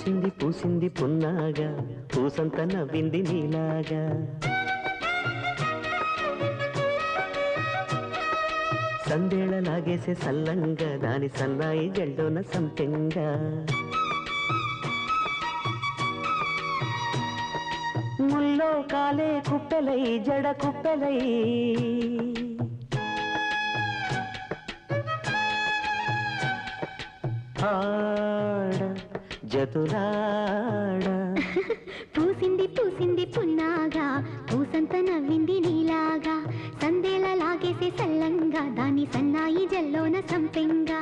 పూసింది పూసింది పున్నాగా పూసంత నవ్వింది నీలాగా సందేళ లాగేసే సల్లంగా దాని సన్నాయి జల్లోన సంపెంగా ముల్లో కాలే కుప్పెలై జడ కుప్పెలై ఆడ జతులాడ పూసింది పూసింది పున్నాగా పూసంత నవ్వింది నీలాగా సందేలా లాగేసే సల్లంగా దాని సన్నాయి జల్లోన సంపెంగా